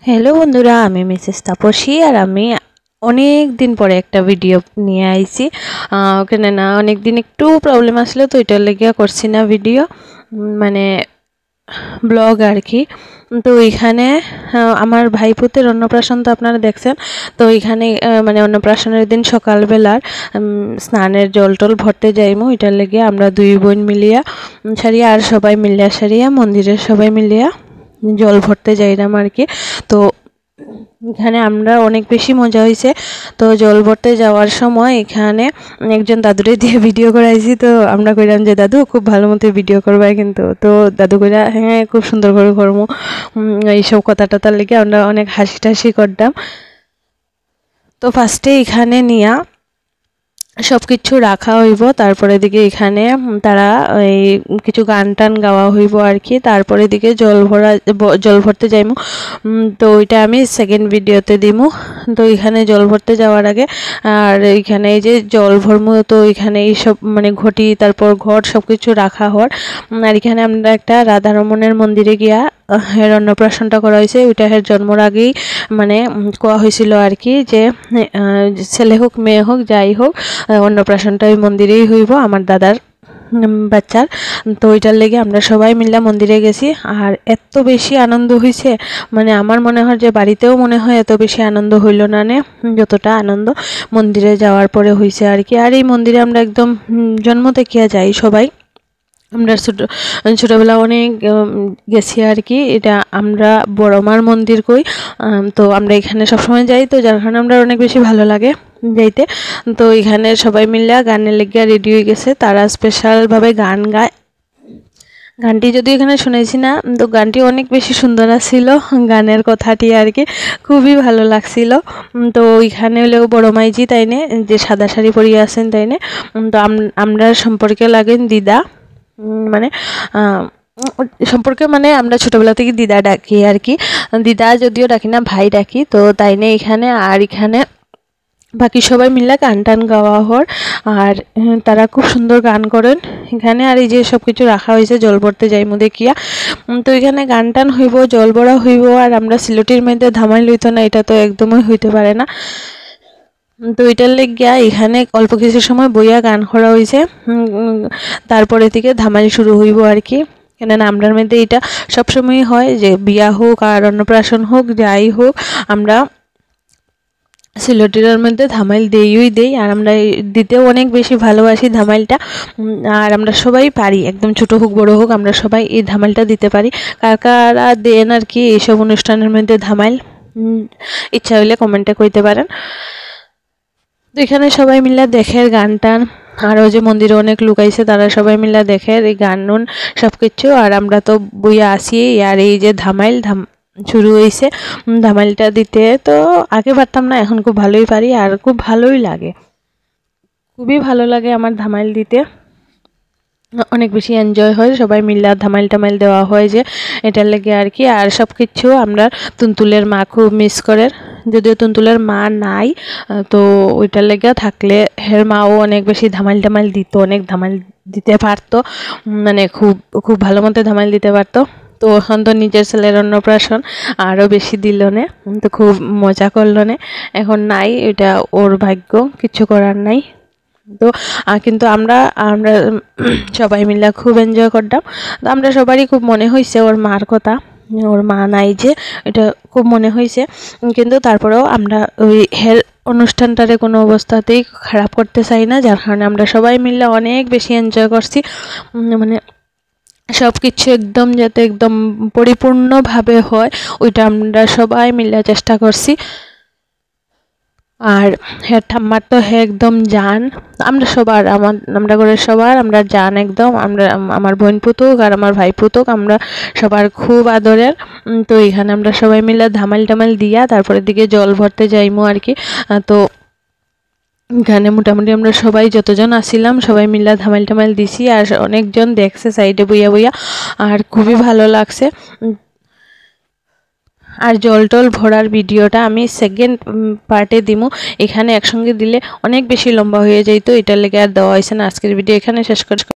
Hello বন্ধুরা, আমি Mrs Tapasi আর আমি অনেক দিন পরে একটা ভিডিও নিয়ে আইছি। ওখানে না অনেক দিন একটু প্রবলেম আসলো, তো এটার লেগে করছি না ভিডিও, মানে ব্লগ আর কি। তো এখানে আমার ভাইপুতের অন্নপ্রাশন তো আপনারা দেখছেন। তো এখানে মানে অন্নপ্রাশনের দিন সকালবেলার স্নানের জল টল ভরতে যাইমু, এটার লেগে আমরা দুই বোন মিলিয়া সারিয়া আর সবাই মিলিয়া সারিয়া মন্দিরের সবাই মিলিয়া জল ভরতে যাইলাম আর কি। তো এখানে আমরা অনেক বেশি মজা হয়েছে। তো জল ভরতে যাওয়ার সময় এখানে একজন দাদুরে দিয়ে ভিডিও করাইছি। তো আমরা কইলাম যে দাদু খুব ভালো মতো ভিডিও করবাই কিন্তু। তো দাদু কইরা হ্যাঁ খুব সুন্দর করে করবো, এইসব কথা টথার লেগে আমরা অনেক হাসি টাসি করতাম। তো ফার্স্টে এখানে নিয়া সব কিছু রাখা হইব, তারপরে দিকে এখানে তারা এই কিছু গান টান গাওয়া হইব আর কি। তারপরে দিকে জল ভরতে যাইমু। তো ওইটা আমি সেকেন্ড ভিডিওতে দিমু। তো এখানে জল ভরতে যাওয়ার আগে আর এখানে এই যে জল ভরমু, তো এখানে এইসব মানে ঘটি তারপর ঘট সব কিছু রাখা হওয়ার। আর এখানে আমরা একটা রাধারমণের মন্দিরে গিয়া হের অন্নপ্রাশনটা করা হয়েছে। ওইটা হের জন্মর আগেই মানে কোয়া হয়েছিল আর কি, যে ছেলে হোক মেয়ে হোক যাই হোক অন্নপ্রাশনটা ওই মন্দিরেই হইব আমার দাদার বাচ্চার। তো ওইটার লেগে আমরা সবাই মিলে মন্দিরে গেছি। আর এত বেশি আনন্দ হয়েছে, মানে আমার মনে হয় যে বাড়িতেও মনে হয় এত বেশি আনন্দ হইল না নে যতটা আনন্দ মন্দিরে যাওয়ার পরে হয়েছে আর কি। আর এই মন্দিরে আমরা একদম জন্ম থেকে যাই সবাই। আমরা ছোটোবেলা অনেক গেছি আর কি। এটা আমরা বড়মার মন্দির কই। তো আমরা এখানে সবসময় যাই, তো যার কারণে আমরা অনেক বেশি ভালো লাগে যাইতে। তো এখানে সবাই মিলে গানের লেগে রেডি হয়ে গেছে, তারা স্পেশালভাবে গান গায়। গানটি যদি এখানে শুনেছি না, তো গানটি অনেক বেশি সুন্দর ছিল, গানের কথাটি আর কি খুবই ভালো লাগছিল। তো ওইখানে হলেও বড় মাইজি তাইনে যে সাদা শাড়ি পরিয়ে আছেন তাইনে। তো আমরা সম্পর্কে লাগেন দিদা, মানে সম্পর্কে মানে আমরা ছোটবেলা থেকে দিদা ডাকি আর কি। দিদা যদিও ডাকি না, ভাই ডাকি। তো তাই না এখানে আর এখানে বাকি সবাই মিলে গান টান গাওয়া হওয়ার। আর তারা খুব সুন্দর গান করেন এখানে। আর এই যে সব কিছু রাখা হয়েছে জল ভরতে যাই মধ্যে কিয়া। তো এখানে গান টান হইব, জল ভরা হইব। আর আমরা সিলেটির মধ্যে ধামাইল হইতো না, এটা তো একদমই হইতে পারে না। তো এটার লেগিয়া এখানে অল্প কিছু সময় বইয়া গান করা হয়েছে, তারপরে থেকে ধামাইল শুরু হইব আর কি। কেননা আমরার মধ্যে এটা সবসময় হয় যে বিয়া হোক আর অন্নপ্রাশন হোক যাই হোক, আমরা সিলেটের মধ্যে ধামাইল দেই। আর আমরা দিতেও অনেক বেশি ভালোবাসি ধামাইলটা। আর আমরা সবাই পারি, একদম ছোট হোক বড় হোক আমরা সবাই এই ধামাইলটা দিতে পারি। কারা দেন আর কি এইসব অনুষ্ঠানের মধ্যে ধামাইল, ইচ্ছা হইলে কমেন্টে কইতে পারেন। তো এখানে সবাই মিলে দেখে গান টান। আর ওই যে মন্দিরে অনেক লোক আইছে, তারা সবাই মিলে দেখে এই গান নুন সব কিছু। আর আমরা তো বইয়া আসি। আর এই যে ধামাইল শুরু হয়েছে, ধামাইলটা দিতে তো আগে পারতাম না, এখন খুব ভালোই পারি আর খুব ভালোই লাগে, খুবই ভালো লাগে আমার ধামাইল দিতে, অনেক বেশি এনজয় হয়। সবাই মিলে ধামাইল টামাইল দেওয়া হয় যে এটার লেগে আর কি। আর সব কিছু আমরা তুনতুলের মা খুব মিস করে, যদিও তুনতুলের মা নাই। তো ওইটার লেগে থাকলে হের মাও অনেক বেশি ধামাইল টামাইল দিত, অনেক ধামাইল দিতে পারতো, মানে খুব খুব ভালো মতো ধামাইল দিতে পারতো। তো এখন তো নিজের ছেলের অন্নপ্রাশন, আরও বেশি দিল নে, তো খুব মজা করলো নে। এখন নাই, এটা ওর ভাগ্য, কিছু করার নাই। তো কিন্তু আমরা সবাই মিলে খুব এনজয় করতাম। তো আমরা সবারই খুব মনে হয়েছে ওর মার কথা, ওর মা নাই যে, এটা খুব মনে হয়েছে। কিন্তু তারপরেও আমরা ওই হের অনুষ্ঠানটারে কোনো অবস্থাতেই খারাপ করতে চাই না, যার কারণে আমরা সবাই মিলে অনেক বেশি এনজয় করছি। মানে সব কিছু একদম যাতে একদম পরিপূর্ণভাবে হয় ওইটা আমরা সবাই মিলে চেষ্টা করছি। আর হ্যাঁ ঠাম্মার তো হ্যাঁ একদম জান, আমরা সবার আমরা করে সবার আমরা জান একদম। আমরা আমার বোন পুতুক আর আমার ভাই পুতুক আমরা সবার খুব আদরের। তো এখানে আমরা সবাই মিলে ধামাইল টামাইল দিয়া তারপরে দিকে জল ভরতে যাইমু আর কি। তো এখানে মোটামুটি আমরা সবাই যতজন আসিলাম সবাই মিলে ধামাইল টামাইল দিছি। আর অনেকজন দেখছে সাইডে বইয়া বইয়া, আর খুবই ভালো লাগছে। আর জল টল ভরার ভিডিওটা আমি সেকেন্ড পার্টে দিমু, এখানে একসঙ্গে দিলে অনেক বেশি লম্বা হয়ে যাইতো, এটার লেগে আর দেওয়া হয়েছে না। আজকের ভিডিও এখানে শেষ করছি।